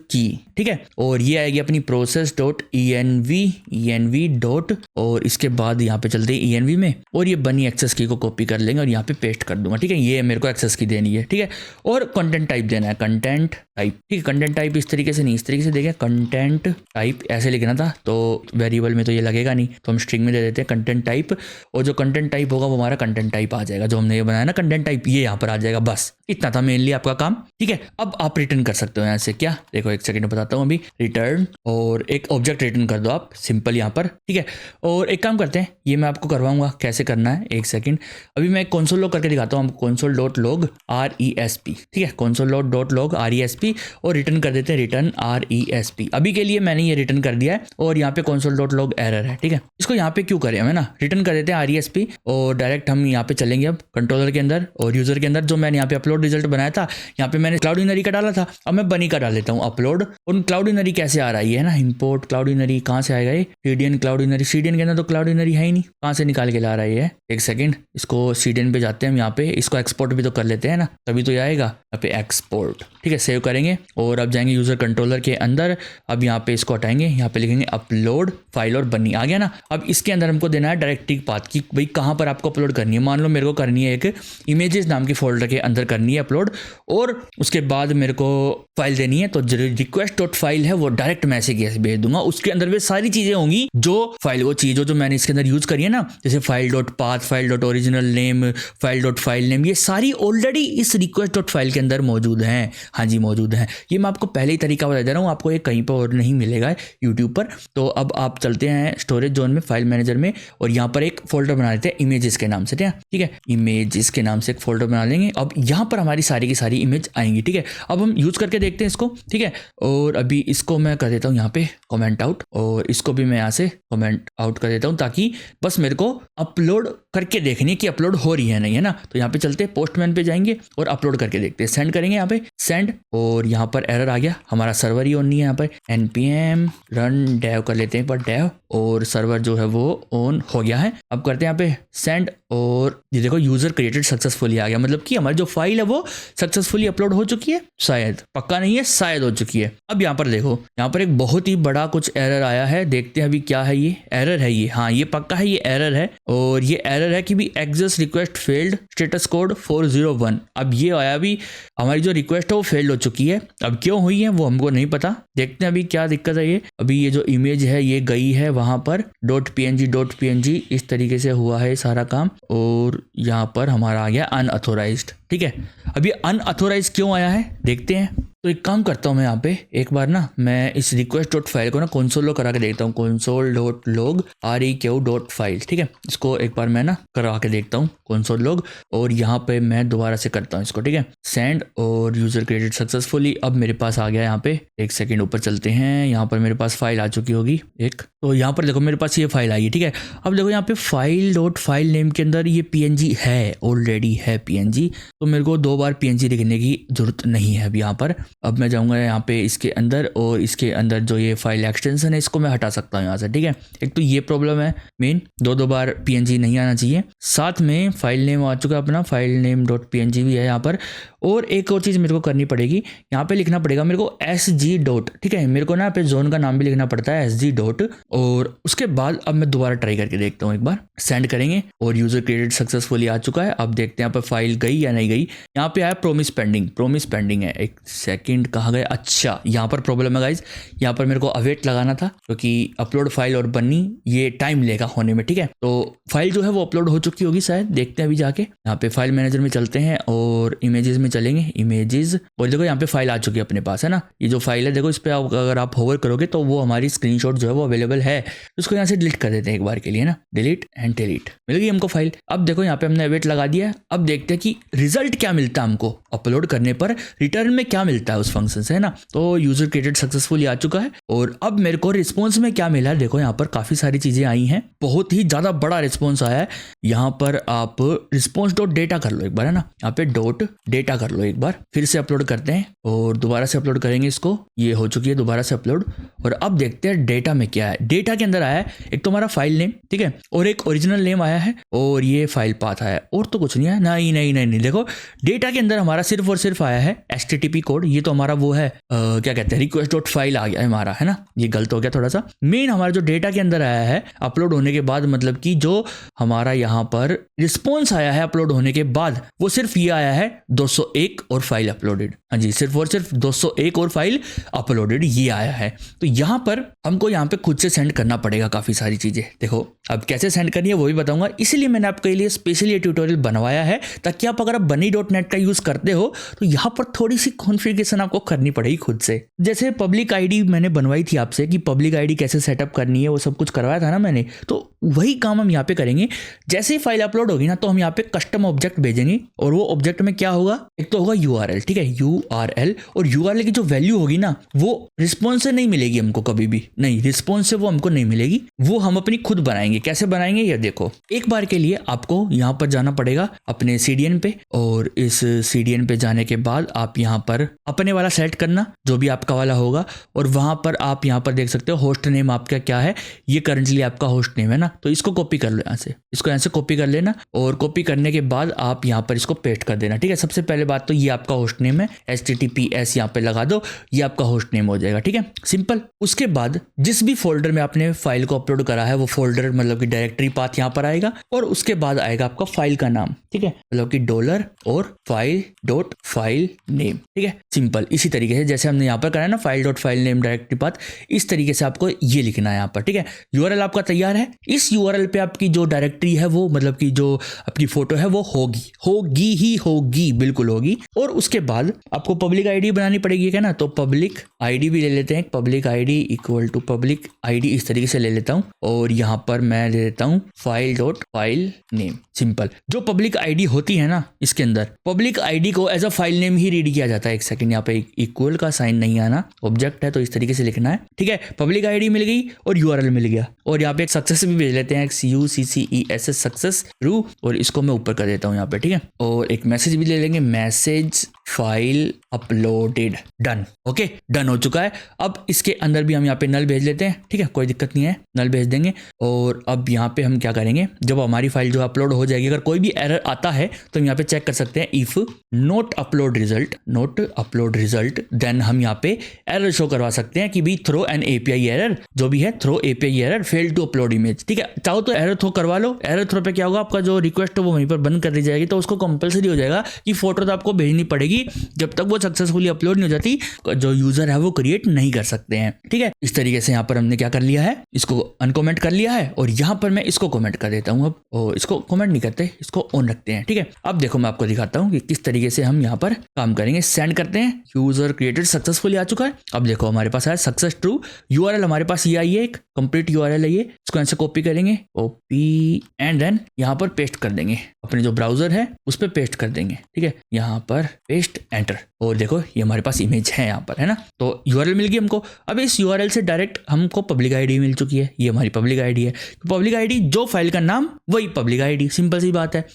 की, ठीक है, और ये आएगी अपनी प्रोसेस डॉट env डॉट, और इसके बाद यहाँ पे चलते हैं env में, और ये बनी एक्सेस की को कॉपी कर लेंगे और यहाँ पे पेस्ट कर दूंगा, ठीक है। ये मेरे को एक्सेस की देनी है, ठीक है। और कंटेंट टाइप देना है, कंटेंट टाइप, ठीक है। कंटेंट टाइप इस तरीके से नहीं, इस तरीके से देखें, कंटेंट टाइप ऐसे लिखना था, तो वेरिएबल में तो ये लगेगा नहीं, तो हम स्ट्रिंग में दे देते हैं कंटेंट टाइप, और जो कंटेंट टाइप होगा वो हमारा कंटेंट टाइप आ जाएगा, जो हमने ये बनाया ना कंटेंट टाइप, ये यहाँ पर आ जाएगा। बस इतना था मेनली आपका काम, ठीक है। अब आप रिटर्न कर सकते हो यहाँ से, क्या देखो, एक सेकंड में बताता हूँ अभी। रिटर्न, और एक ऑब्जेक्ट रिटर्न कर दो आप सिंपल यहाँ पर, ठीक है। और एक काम करते हैं, ये मैं आपको करवाऊंगा कैसे करना है, एक सेकंड। अभी मैं console log करके दिखाता हूँ, console.log RESP, ठीक है, console.log RESP, और रिटर्न कर देते हैं रिटर्न RESP। अभी के लिए मैंने ये रिटर्न कर दिया है, और यहाँ पे console.log एरर है, ठीक है। इसको यहाँ पे क्यों करें हमें ना, रिटर्न कर देते हैं RESP, और डायरेक्ट हम यहाँ पे चलेंगे अब कंट्रोलर के अंदर और यूजर के अंदर। जो मैंने यहाँ पे अपलोड रिजल्ट बनाया था, यहाँ पे मैंने क्लाउडिनरी का डाला था, अब मैं बनी का डाल देता हूँ अपलोड। और क्लाउडिनरी कैसे आ रहा है ना, इंपोर्ट क्लाउडिनरी, कहाँ से आएगा ये, सीडीएन क्लाउडिनरी, सीडीएन के अंदर तो क्लाउडिनरी है ही नहीं, कहाँ से निकाल के ला रहा है ये। एक सेकंड, इसको सीडीएन पे जाते हैं हम, यहाँ पे इसको एक्सपोर्ट भी तो कर लेते हैं ना, तभी तो ये आएगा। यहाँ पे एक्सपोर्ट, ठीक है, सेव करेंगे, और अब जाएंगे यूजर कंट्रोलर के अंदर। अब यहाँ पे इसको हटाएंगे, यहाँ पे लिखेंगे अपलोड फाइल, और बनी आ गया ना। अब इसके अंदर हमको देना है डायरेक्टरी पाथ की, भाई कहाँ पर आपको अपलोड करनी है। मान लो मेरे को करनी है एक इमेजेस नाम की फोल्डर के अंदर करनी है अपलोड, और उसके बाद मेरे को फाइल देनी है, तो रिक्वेस्ट डॉट फाइल है वो डायरेक्ट मैसेज ऐसे भेज दूंगा। उसके अंदर वे सारी चीजें होंगी जो फाइल, वो चीजों जो मैंने इसके अंदर यूज करी है ना, जैसे file dot path, file dot original name, file dot file name, ये सारी ऑलरेडी इस रिक्वेस्ट डॉट फाइल के अंदर मौजूद हैं। हाँ जी, मौजूद हैं। ये मैं आपको पहले ही तरीका बता दे रहा हूँ, आपको ये कहीं पर और नहीं मिलेगा यूट्यूब पर। तो अब आप चलते हैं स्टोरेज जोन में, फाइल मैनेजर में, और यहाँ पर एक फोल्डर बना लेते हैं इमेजेस के नाम से, ठीक है। इमेजेस के नाम से एक फोल्डर बना लेंगे। अब यहाँ पर हमारी सारी की सारी इमेज आएंगी, ठीक है। अब हम यूज करके देखते हैं इसको, ठीक है। और अभी इसको मैं कर देता हूँ यहाँ पे कमेंट आउट, और इसको भी मैं यहाँ से कमेंट आउट कर देता हूँ, ताकि बस मेरे को अपलोड करके देखनी है कि अपलोड हो रही है नहीं, है ना। तो यहाँ पे चलते हैं, पोस्टमैन पे जाएंगे और अपलोड करके देखते हैं। सेंड करेंगे यहाँ पे सेंड, और यहाँ पर एरर आ गया, हमारा सर्वर ही ऑन नहीं है। यहाँ पर npm रन dev कर लेते हैं, पर dev, और सर्वर जो है वो ऑन हो गया है। अब करते हैं यहाँ पे सेंड, और ये देखो यूजर क्रिएटेड सक्सेसफुली आ गया, मतलब कि हमारी जो फाइल है वो सक्सेसफुली अपलोड हो चुकी है, शायद, पक्का नहीं है, शायद हो चुकी है। अब यहाँ पर देखो, यहाँ पर एक बहुत ही बड़ा कुछ एरर आया है, देखते हैं अभी क्या है। ये एरर है, ये, हाँ ये पक्का है, ये एरर है, और ये एरर है कि भी access request failed, status code 401। अब ये आया भी, हमारी जो रिक्वेस्ट है वो फेल्ड हो चुकी है। अब क्यों हुई है वो हमको नहीं पता, देखते हैं अभी क्या दिक्कत है। ये अभी ये जो इमेज है ये गई है वहां पर .png इस तरीके से हुआ है सारा काम, और यहाँ पर हमारा आ गया अनअथोराइज्ड। ठीक है। अब ये अनऑथोराइज क्यों आया है देखते हैं। तो एक काम करता हूँ मैं यहाँ पे एक बार ना मैं इस रिक्वेस्ट डॉट फाइल को ना console log करा के देखता हूँ, console.log req.file, ठीक है। इसको एक बार मैं ना करा के देखता हूँ console log, और यहाँ पे मैं दोबारा से करता हूँ इसको, ठीक है। सेंड और यूजर क्रिएटेड सक्सेसफुली। अब मेरे पास आ गया यहाँ पे, एक सेकेंड ऊपर चलते हैं, यहाँ पर मेरे पास फाइल आ चुकी होगी एक। तो यहाँ पर देखो मेरे पास ये फाइल आई है, ठीक है। अब देखो यहाँ पे file.file नेम के अंदर ये png है, ऑलरेडी है png, तो मेरे को 2 बार png लिखने की जरूरत नहीं है अब यहाँ पर। अब मैं जाऊँगा यहाँ पे इसके अंदर, और इसके अंदर जो ये फाइल एक्सटेंशन है इसको मैं हटा सकता हूँ यहाँ से, ठीक है। एक तो ये प्रॉब्लम है मेन, 2 बार png नहीं आना चाहिए। साथ में फाइल नेम आ चुका है अपना, फाइल नेम .png भी है यहाँ पर। और एक और चीज़ मेरे को करनी पड़ेगी, यहाँ पे लिखना पड़ेगा मेरे को sg डॉट, ठीक है। मेरे को ना यहाँ पे जोन का नाम भी लिखना पड़ता है sg डॉट। और उसके बाद अब मैं दोबारा ट्राई करके देखता हूँ, एक बार सेंड करेंगे और यूजर क्रिएटेड सक्सेसफुली आ चुका है। अब देखते हैं यहाँ पर फाइल गई या नहीं गई। यहाँ पे आया प्रोमिस पेंडिंग है। एक सेकंड कहाँ गए, अच्छा यहाँ पर प्रॉब्लम है गाइज, यहाँ पर मेरे को अवेट लगाना था क्योंकि अपलोड फाइल और बननी ये टाइम लेगा होने में, ठीक है। तो फाइल जो है वो अपलोड हो चुकी होगी शायद, देखते हैं अभी जाके। यहाँ पे फाइल मैनेजर में चलते हैं और इमेजेस में चलेंगे, इमेजेस, और देखो यहाँ पे फाइल आ चुकी है अपने पास, है ना। ये जो फाइल है देखो, इस पे अगर आप होवर करोगे तो वो हमारी स्क्रीनशॉट जो है वो अवेलेबल है। उसको यहाँ से डिलीट कर देते हैं एक बार के लिए ना, डिलीट एंड डिलीट, मिल गई हमको फाइल। अब देखो यहाँ पे हमने अवेट लगा दिया। अब देखते हैं कि रिजल्ट क्या मिलता है हमको अपलोड करने पर, रिटर्न में क्या मिलता है उस फंक्शन से, है ना। तो यूजर क्रिएटेड सक्सेसफुली आ चुका है। और अब मेरे को रिस्पॉन्स में क्या मिला है, देखो यहाँ पर काफी सारी चीजें आई हैं, बहुत ही ज्यादा बड़ा रिस्पॉन्स आया है। यहाँ पर आप रिस्पॉन्स डॉट डेटा कर लो एक बार, है ना। यहाँ पे डॉट डेटा कर लो एक बार, फिर से अपलोड करते हैं और दोबारा से अपलोड करेंगे इसको। ये हो चुकी है दोबारा से अपलोड। और अब देखते हैं डेटा में क्या है। डेटा के अंदर आया है एक तो हमारा फाइल नेम, ठीक है, और एक ओरिजिनल नेम आया है, और ये फाइल पाथ आया है, और तो कुछ नहीं है। नहीं, देखो डेटा के अंदर हमारा सिर्फ और सिर्फ आया है HTTP कोड। ये तो हमारा वो है क्या कहते हैं, रिक्वेस्ट डॉट फाइल आ गया हमारा, है ना। ये गलत हो गया थोड़ा सा। मेन हमारा जो डेटा के अंदर आया है अपलोड होने के बाद, मतलब कि जो हमारा यहाँ पर रिस्पॉन्स आया है अपलोड होने के बाद, वो सिर्फ ये आया है 201 और फाइल अपलोडेड। हाँ जी, सिर्फ और सिर्फ 201 और फाइल अपलोडेड ये आया है। तो यहाँ पर हमको यहाँ पे खुद से सेंड करना पड़ेगा काफी सारी चीजें। देखो अब कैसे सेंड करनी है वो भी बताऊंगा, इसलिए मैंने आपके लिए स्पेशली ये ट्यूटोरियल बनवाया है, ताकि आप अगर आप bunny.net का यूज करते हो तो यहाँ पर थोड़ी सी कॉन्फ़िगरेशन आपको करनी पड़ेगी खुद से। जैसे पब्लिक आईडी मैंने बनवाई थी आपसे कि पब्लिक आईडी कैसे सेटअप करनी है, वो सब कुछ करवाया था ना मैंने, तो वही काम हम यहाँ पे करेंगे। जैसे ही फाइल अपलोड होगी ना तो हम यहाँ पे कस्टम ऑब्जेक्ट भेजेंगे, और वो ऑब्जेक्ट में क्या होगा, एक तो होगा URL, ठीक है, URL। और URL की जो वैल्यू होगी ना वो रिस्पॉन्स से नहीं मिलेगी हमको, कभी भी नहीं, रिस्पॉन्स से वो हमको नहीं मिलेगी, वो हम अपनी खुद बनाएंगे। कैसे बनाएंगे ये देखो। एक बार के लिए आपको यहाँ पर जाना पड़ेगा अपने CDN पे, और इस CDN पे जाने के बाद आप यहाँ पर अपने वाला सेलेक्ट करना जो भी आपका वाला होगा, और वहां पर आप यहाँ पर देख सकते हो होस्ट नेम आपका क्या है। ये करंटली आपका होस्ट नेम है ना, तो इसको कॉपी कर लो यहाँ से, इसको यहाँ से कॉपी कर लेना, और कॉपी करने के बाद आप यहाँ पर इसको पेस्ट कर देना, ठीक है। सबसे पहले बात तो ये आपका होस्ट नेम है, HTTPS यहाँ पे लगा दो, ये आपका होस्ट नेम हो जाएगा, ठीक है, सिंपल। उसके बाद जिस भी फोल्डर में आपने फाइल को अपलोड करा है वो फोल्डर मतलब कि डायरेक्टरी पाथ यहाँ पर आएगा, और उसके बाद आएगा आपका फाइल का नाम, ठीक है, मतलब कि डॉलर और file.file नेम, ठीक है, सिंपल। इसी तरीके से जैसे हमने यहाँ पर करा है ना file.file नेम डायरेक्टरी पाथ, इस तरीके से आपको ये लिखना है यहाँ पर, ठीक है। URL आपका तैयार है। इस URL पे आपकी जो डायरेक्टरी है वो मतलब कि जो अपनी फोटो है वो होगी, बिल्कुल होगी। और उसके बाद आपको पब्लिक आईडी बनानी पड़ेगी, है ना। तो पब्लिक आईडी भी ले लेते हैं, public ID equal to public ID, इस तरीके से ले लेता हूँ, और यहाँ पर मैं ले लेता हूँ file.file नेम, सिंपल। जो पब्लिक आईडी होती है ना इसके अंदर, पब्लिक आईडी को एज अ फाइल नेम ही रीड किया जाता है। एक सेकंड, यहाँ पे इक्वल का साइन नहीं आना, ऑब्जेक्ट है तो इस तरीके से लिखना है, ठीक है। पब्लिक आईडी मिल गई और URL मिल गया, और यहाँ पे एक सक्सेस भी भेज लेते हैं, XUCCESS सक्सेस रू, और इसको मैं ऊपर कर देता हूँ यहाँ पे, ठीक है। और एक मैसेज भी ले लेंगे, message file uploaded, done, okay, done हो चुका है। अब इसके अंदर भी हम यहाँ पे नल भेज लेते हैं, ठीक है, कोई दिक्कत नहीं है, नल भेज देंगे। और अब यहाँ पे हम क्या करेंगे, जब हमारी फाइल जो अपलोड हो जाएगी, अगर कोई भी एरर आता है तो हम यहाँ पे चेक कर सकते हैं, if not upload result, then हम यहाँ पे एरर शो करवा सकते हैं कि भी थ्रो एन API एरर, जो भी है throw API error, fail to upload image, ठीक है। चाहो तो एरर थ्रो करवा लो। एरर थ्रो पे क्या होगा, आपका जो रिक्वेस्ट है वो वहीं पर बंद कर दी जाएगी, तो उसको कंपलसरी हो जाएगा कि फोटो तो आपको भेजनी पड़ेगी, कि जब तक वो सक्सेसफुली अपलोड नहीं हो जाती जो यूजर है वो क्रिएट नहीं कर सकते हैं। ठीक है, इस तरीके से यहाँ पर हमने क्या कर लिया है, इसको अनकमेंट कर लिया है और यहाँ पर मैं इसको कमेंट कर देता हूँ। अब इसको कमेंट नहीं करते, इसको ऑन रखते हैं। ठीक है, अब देखो मैं आपको दिखाता हूँ कि किस तरीके से हम यहाँ पर काम करेंगे। सेंड करते हैं, यूजर क्रिएटेड सक्सेसफुली आ चुका है। अब देखो हमारे पास आया सक्सेस ट्रू। यूआरएल हमारे पास ये आई है, एक कंप्लीट यूआरएल है ये। इसको ऐसे कॉपी करेंगे, कॉपी एंड देन यहाँ पर पेस्ट कर देंगे, अपने जो ब्राउजर है उस पर पेस्ट कर देंगे। ठीक है, यहाँ पर पेस्ट एंटर, और देखो ये हमारे पास इमेज है यहाँ पर, है ना। तो यूआरएल मिल गई हमको। अब इस यूआरएल से डायरेक्ट हमको पब्लिक आईडी मिल चुकी है, ये हमारी पब्लिक आईडी है। पब्लिक आईडी जो फाइल का नाम वही पब्लिक आईडी, सिंपल सी बात है।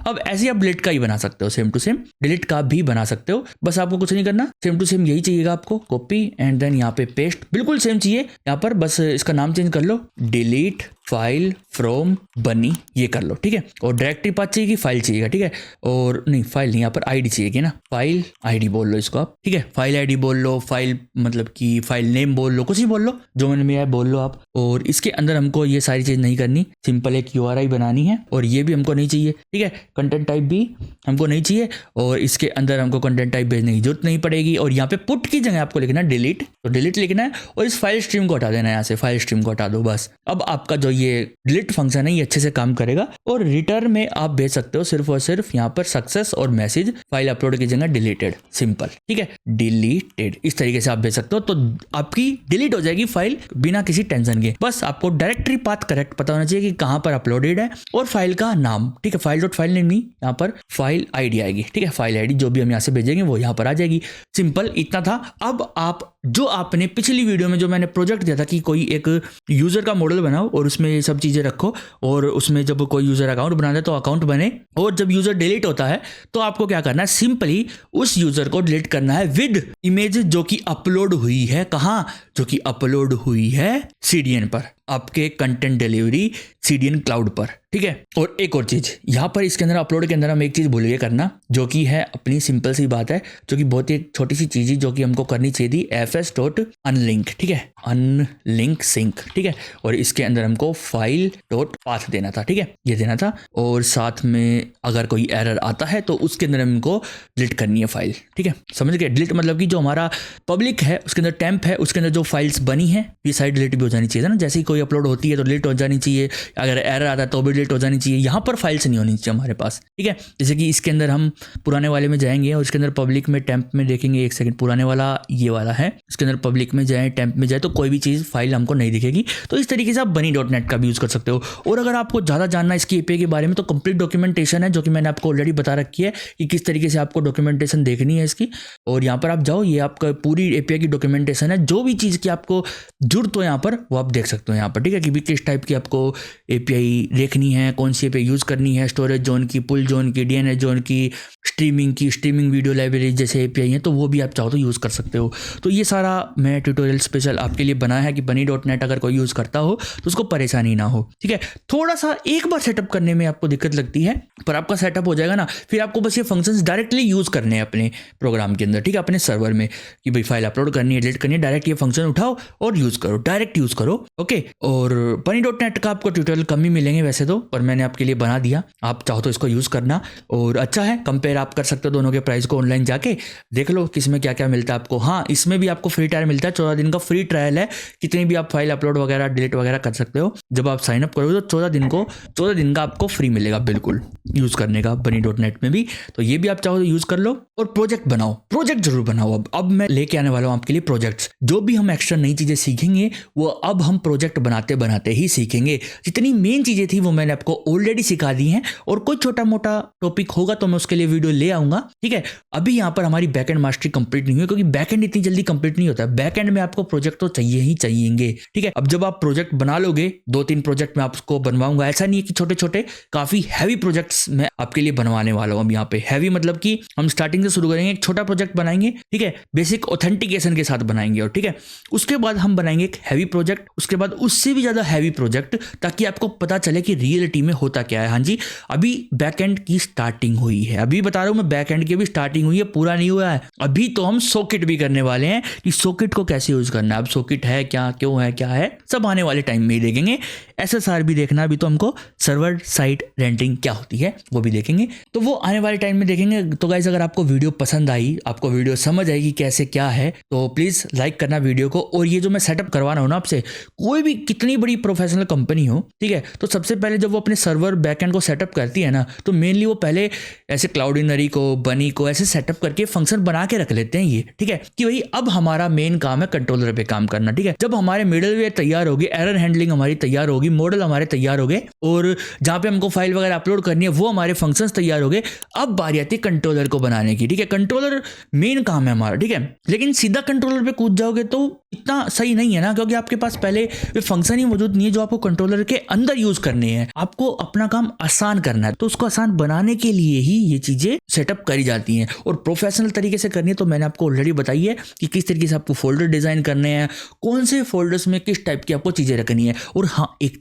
अब ऐसे आप डिलीट का ही बना सकते हो, सेम टू सेम डिलीट का भी बना सकते हो। बस आपको कुछ नहीं करना, सेम टू सेम यही चाहिएगा आपको, कॉपी एंड देन यहाँ पे पेस्ट, बिल्कुल सेम चाहिए यहाँ पर। बस इसका नाम चेंज कर लो, डिलीट फाइल फ्रॉम बनी, ये कर लो। ठीक है, और डायरेक्टरी पाथ चाहिए कि फाइल चाहिएगा। ठीक है, और नहीं फाइल नहीं, यहाँ पर आईडी चाहिए ना, फाइल आईडी बोल लो इसको आप। ठीक है, फाइल आईडी बोल लो, फाइल मतलब कि फाइल नेम बोल लो, कुछ ही बोल लो, जो मैंने में बोल लो आप। और इसके अंदर हमको ये सारी चीज नहीं करनी, सिंपल एक यूआरएल बनानी है, और ये भी हमको नहीं चाहिए। ठीक है, कंटेंट टाइप भी हमको नहीं चाहिए, और इसके अंदर हमको कंटेंट टाइप भेजने की जरूरत नहीं पड़ेगी। और यहाँ पे पुट की जगह आपको लिखना है डिलीट, तो डिलीट लिखना है और इस फाइल स्ट्रीम को हटा देना है, यहाँ से फाइल स्ट्रीम को हटा दो बस। अब आपका जो ये डिलीट फंक्शन है ये अच्छे से काम करेगा, और रिटर्न में आप भेज सकते हो सिर्फ और सिर्फ यहाँ पर सक्सेस और मैसेज, फाइल अपलोड की जगह डिलीटेड, सिंपल। ठीक है, डिलीटेड इस तरीके से आप भेज सकते हो, तो आपकी डिलीट हो जाएगी फाइल बिना किसी टेंशन के। बस आपको डायरेक्टरी पाथ करेक्ट पता होना चाहिए कि कहां पर अपलोडेड है, और फाइल का नाम। ठीक है, फाइल डॉट फाइल नेम नहीं, यहाँ पर फाइल आईडी आएगी। ठीक है, फाइल आईडी जो भी हम यहाँ से भेजेंगे वो यहाँ पर आ जाएगी, सिंपल इतना था। अब आप जो आपने पिछली वीडियो में जो मैंने प्रोजेक्ट दिया था कि कोई एक यूजर का मॉडल बनाओ और उसमें ये सब चीजें रखो, और उसमें जब कोई यूजर अकाउंट बना दे तो अकाउंट बने, और जब यूजर डिलीट होता है तो आपको क्या करना है, सिंपली उस यूजर को डिलीट करना है विद इमेज जो कि अपलोड हुई है। कहां? जो कि अपलोड हुई है सीडीएन पर, आपके कंटेंट डिलीवरी सीडीएन क्लाउड पर। ठीक है, और एक और चीज यहाँ पर इसके अंदर अपलोड के अंदर हम एक चीज भूल गए करना, जो कि है अपनी सिंपल सी बात है, जो कि बहुत ही छोटी सी चीज है जो कि हमको करनी चाहिए थी, fs.unlink। ठीक है, अनलिंक सिंक। ठीक है, और इसके अंदर हमको फाइल डॉट पाथ देना था। ठीक है, ये देना था, और साथ में अगर कोई एरर आता है तो उसके अंदर हमको डिलीट करनी है फाइल। ठीक है, समझ गए? डिलीट मतलब कि जो हमारा पब्लिक है उसके अंदर टेम्प है, उसके अंदर जो फाइल्स बनी है ये साइड डिलीट भी हो जानी चाहिए ना। जैसे ही कोई अपलोड होती है तो डिलीट हो जानी चाहिए, अगर एरर आता है तो भी डिलीट हो जानी चाहिए। यहाँ पर फाइल्स नहीं होनी चाहिए हमारे पास। ठीक है, जैसे कि इसके अंदर हम पुराने वाले में जाएंगे और इसके अंदर पब्लिक में टेम्प में देखेंगे, एक सेकंड, पुराने वाला ये वाला है, इसके अंदर पब्लिक में जाए, टेम्प में जाए तो कोई भी चीज़ फाइल हमको नहीं दिखेगी। तो इस तरीके से आप bunny.net का भी यूज़ कर सकते हो। और अगर आपको ज़्यादा जानना है इसकी एपीआई के बारे में तो कंप्लीट डॉक्यूमेंटेशन है जो कि मैंने आपको ऑलरेडी बता रखी है कि किस तरीके से आपको डॉक्यूमेंटेशन देखनी है इसकी। और यहाँ पर आप जाओ, ये आपका पूरी एपीआई की डॉक्यूमेंटेशन है, जो भी चीज़ की आपको जरूरत हो यहाँ पर वो आप देख सकते हो यहाँ पर। ठीक है, कि भी किस टाइप की आपको एपीआई देखनी है, कौन सी एपीआई यूज़ करनी है, स्टोरेज जोन की, पुल जोन की, डीएनएस जोन की, स्ट्रीमिंग वीडियो लाइब्रेरी जैसे एपीआई हैं, तो वो भी आप चाहो तो यूज़ कर सकते हो। तो ये सारा मैं ट्यूटोरियल स्पेशल आपके लिए बनाया है कि bunny.net अगर कोई यूज़ करता हो तो उसको परेशानी ना हो। ठीक है, थोड़ा सा एक बार सेटअप करने में आपको दिक्कत लगती है, पर आपका सेटअप हो जाएगा ना, फिर आपको बस ये फंक्शंस डायरेक्टली यूज़ करने हैं अपने प्रोग्राम के अंदर। ठीक है, अपने सर्वर में कि भाई फाइल अपलोड करनी है, डिलीट करनी है, डायरेक्ट ये फंक्शन उठाओ और यूज़ करो, डायरेक्ट यूज़ करो। ओके, और bunny.net का आपको ट्यूटोरियल कम ही मिलेंगे वैसे तो, पर मैंने आपके लिए बना दिया, आप चाहो तो इसको यूज़ करना। और अच्छा है, कंपेयर आप कर सकते हो दोनों के प्राइस को, ऑनलाइन जाके देख लो किसमें क्या क्या मिलता है आपको। हाँ, इसमें भी आपको फ्री ट्रायल मिलता है, 14 दिन का फ्री ट्रायल है, कितनी भी आप फाइल अपलोड वगैरह डिलीट वगैरह कर सकते हो। जब आप साइन अप करोगे तो 14 दिन का आपको फ्री मिलेगा बिल्कुल यूज़ करने का bunny.net में भी। तो ये भी आप चाहो तो यूज़ कर लो। और प्रोजेक्ट बनाओ, प्रोजेक्ट जरूर बनाओ। अब मैं लेके आने वाला हूँ आपके लिए प्रोजेक्ट्स। जो भी हम एक्स्ट्रा नई चीज़ें सीखेंगे वो अब हम प्रोजेक्ट बनाते बनाते ही सीखेंगे। जितनी मेन चीज़ें थी वो मैंने आपको ऑलरेडी सिखा दी हैं, और कोई छोटा मोटा टॉपिक होगा तो मैं उसके लिए वीडियो ले आऊँगा। ठीक है, अभी यहाँ पर हमारी बैकएंड मास्टरी कंप्लीट नहीं हुई, क्योंकि बैकएंड इतनी जल्दी कंप्लीट नहीं होता है। बैकएंड में आपको प्रोजेक्ट तो चाहिए ही चाहिएंगे। ठीक है, अब जब आप प्रोजेक्ट बना लोगे, 2-3 प्रोजेक्ट मैं आपको बनवाऊंगा। ऐसा नहीं है कि छोटे छोटे, काफी हैवी प्रोजेक्ट्स मैं आपके लिए बनवाने वाला हूँ। अब यहाँ पे हैवी मतलब कि हम स्टार्टिंग से शुरू करेंगे, एक छोटा प्रोजेक्ट बनाएंगे। ठीक है, बेसिक ऑथेंटिकेशन के साथ बनाएंगे, और ठीक है उसके बाद हम बनाएंगे एक हैवी प्रोजेक्ट, उसके बाद उससे भी ज्यादा हैवी प्रोजेक्ट, ताकि आपको पता चले कि रियलिटी में होता क्या है। हाँ जी, अभी बैकएंड की स्टार्टिंग हुई है, अभी बता रहा हूँ मैं, बैकएंड की भी स्टार्टिंग हुई है, पूरा नहीं हुआ है। अभी तो हम सॉकेट भी करने वाले हैं कि सॉकेट को कैसे यूज करना है। अब सॉकेट है क्या, क्यों है, क्या है, सब आने वाले टाइम में ही देखेंगे। एसएसआर भी देखना, अभी तो हमको सर्वर साइड रेंटिंग क्या होती है ठीक है, वो भी देखेंगे, तो वो आने वाले टाइम में देखेंगे। तो गाइस अगर आपको वीडियो पसंद आई, आपको वीडियो समझ आएगी कैसे क्या है, तो प्लीज़ लाइक करना वीडियो को। और ये जो मैं सेटअप करवा रहा हूँ ना आपसे, कोई भी कितनी बड़ी प्रोफेशनल कंपनी हो, ठीक है, तो सबसे पहले जब वो अपने सर्वर बैकएंड को सेटअप करती है ना, तो मेनली वो पहले ऐसे क्लाउडिनरी को, बनी को ऐसे सेटअप करके फंक्शन बना के रख लेते हैं ये, ठीक है, कि भाई अब हमारा मेन काम है कंट्रोलर पे काम करना, ठीक है। जब हमारे मिडलवेयर तैयार होगी, एरर हैंडलिंग हमारी तैयार होगी, मॉडल हमारे तैयार हो गए, और जहाँ पे हमको फाइल वगैरह अपलोड करनी है वो हमारे फंक्शंस तैयार हो गए, अब बारी आती है कंट्रोलर को बनाने की, ठीक है। कंट्रोलर मेन काम है हमारा, ठीक है, लेकिन सीधा कंट्रोलर पे कूद जाओगे तो इतना सही नहीं है ना, क्योंकि आपके पास पहले वे फंक्शन ही मौजूद नहीं है जो आपको कंट्रोलर के अंदर यूज करने हैं। आपको अपना काम आसान करना है, तो उसको आसान बनाने के लिए ही ये चीजें सेटअप करी जाती हैं, और प्रोफेशनल तरीके से करनी है तो मैंने आपको ऑलरेडी बताई है कि किस तरीके से आपको फोल्डर डिजाइन करने हैं, कौन से फोल्डर्स में किस टाइप की आपको चीजें रखनी है। और हाँ, एक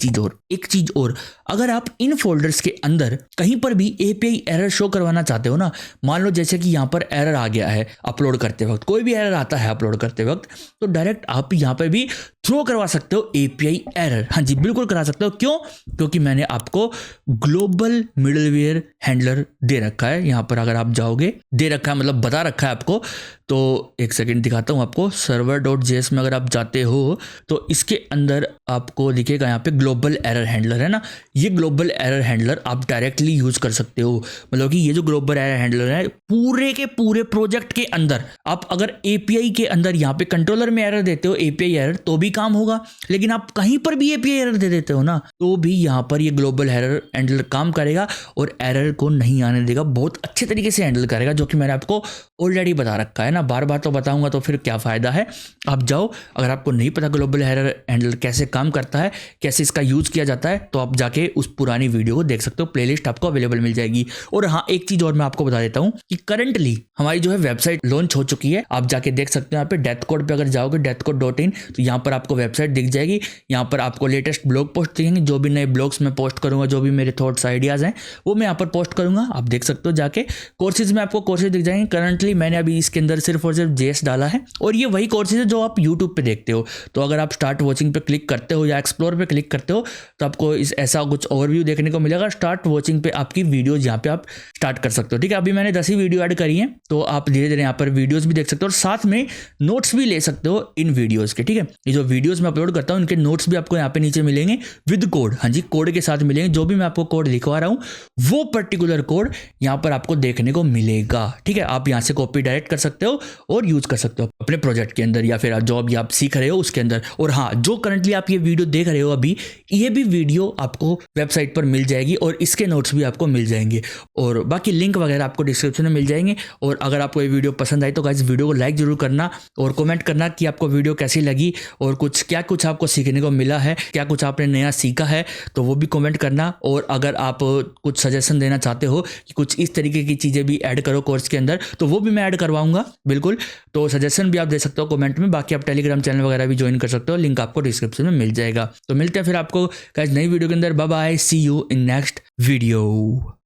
चीज और, अगर आप इन फोल्डर्स के अंदर कहीं पर भी एपीआई एरर शो करवाना चाहते हो ना, मान लो जैसे कि यहाँ पर एरर आ गया है अपलोड करते वक्त, कोई भी एरर आता है अपलोड करते वक्त, तो डायरेक्ट आप यहाँ पे भी थ्रो करवा सकते हो एपीआई एरर। हाँ जी, बिल्कुल करा सकते हो। क्यों? क्योंकि मैंने आपको ग्लोबल मिडलवेयर हैंडलर दे रखा है। यहाँ पर अगर आप जाओगे, दे रखा है मतलब बता रखा है आपको, तो एक सेकंड दिखाता हूँ आपको। server.js में अगर आप जाते हो तो इसके अंदर आपको दिखेगा यहाँ पे ग्लोबल एरर हैंडलर है ना, ये ग्लोबल एरर हैंडलर आप डायरेक्टली यूज कर सकते हो। मतलब कि ये जो ग्लोबल एरर हैंडलर है, पूरे के पूरे प्रोजेक्ट के अंदर आप अगर एपीआई के अंदर यहाँ पे कंट्रोलर में एरर देते हो, एपीआई एरर, तो भी काम होगा। लेकिन आप कहीं पर भी एपीआई एरर दे देते हो ना, तो भी यहाँ पर ये ग्लोबल एरर हैंडलर काम करेगा और एरर को नहीं आने देगा, बहुत अच्छे तरीके से हैंडल करेगा, जो कि मैंने आपको ऑलरेडी बता रखा है ना। बार बार तो बताऊंगा तो फिर क्या फायदा है। आप जाओ, अगर आपको नहीं पता ग्लोबल एरर हैंडलर कैसे काम करता है, कैसे इसका यूज किया जाता है, तो आप जाके उस पुरानी वीडियो को देख सकते हो, प्लेलिस्ट आपको अवेलेबल मिल जाएगी। और हाँ, एक चीज और मैं आपको बता देता हूँ कि करंटली हमारी जो है वेबसाइट लॉन्च हो चुकी है, आप जाके देख सकते हो। यहाँ पे डेथ कोड पे अगर जाओगे, deathcode.in, तो यहाँ पर आपको वेबसाइट दिख जाएगी। यहाँ पर आपको लेटेस्ट ब्लॉग पोस्ट दिखेंगे, जो भी नए ब्लॉग्स में पोस्ट करूंगा, जो भी मेरे थॉट्स आइडियाज हैं, वो मैं यहाँ पर पोस्ट करूंगा, आप देख सकते हो जाके। कोर्सेज में आपको कोर्सेज दिख जाएंगे। करंटली मैंने अभी इसके अंदर सिर्फ और सिर्फ जेएस डाला है, और ये वही कोर्सेज है जो आप यूट्यूब पे देखते हो। तो अगर आप स्टार्ट वॉचिंग पे क्लिक करते हो या एक्सप्लोर पे क्लिक करते हो, तो आपको इस ऐसा कुछ ओवरव्यू देखने को मिलेगा। स्टार्ट वॉचिंग पे आपकी वीडियोज यहाँ पे आप स्टार्ट कर सकते हो, ठीक है। अभी मैंने 10 ही वीडियो ऐड करी है, तो आप धीरे धीरे यहाँ पर वीडियोज भी देख सकते हो और साथ में नोट्स भी ले सकते हो इन वीडियोज के, ठीक है। ये जो वीडियोज मैं अपलोड करता हूँ, इनके नोट्स भी आपको यहाँ पे नीचे मिलेंगे विद कोड। हाँ जी, कोड के साथ मिलेंगे। जो भी मैं आपको कोड लिखवा रहा हूँ, वो पर्टिकुलर कोड यहाँ पर आपको देखने को मिलेगा, ठीक है। आप यहाँ से कॉपी डायरेक्ट कर सकते हो और यूज कर सकते हो अपने प्रोजेक्ट के अंदर, या फिर जॉब या आप सीख रहे हो उसके अंदर। और हाँ, जो करंटली आप ये वीडियो देख रहे हो अभी, ये भी वीडियो आपको वेबसाइट पर मिल जाएगी और इसके नोट्स भी आपको मिल जाएंगे, और बाकी लिंक वगैरह आपको डिस्क्रिप्शन में मिल जाएंगे। और अगर आपको ये वीडियो पसंद आई तो गाइस वीडियो को लाइक जरूर करना और कमेंट करना कि आपको वीडियो कैसी लगी और क्या कुछ आपको सीखने को मिला है, क्या कुछ आपने नया सीखा है, तो वो भी कमेंट करना। और अगर आप कुछ सजेशन देना चाहते हो कि कुछ इस तरीके की चीज़ें भी ऐड करो कोर्स के अंदर, तो वो भी मैं ऐड करवाऊंगा बिल्कुल। तो सजेशन भी आप दे सकते हो कमेंट में। बाकी आप टेलीग्राम चैनल वगैरह भी ज्वाइन कर सकते हो, लिंक आपको डिस्क्रिप्शन में मिल जाएगा। तो मिलते हैं फिर आपको गाइस नई वीडियो के अंदर। Bye bye, see you in next video.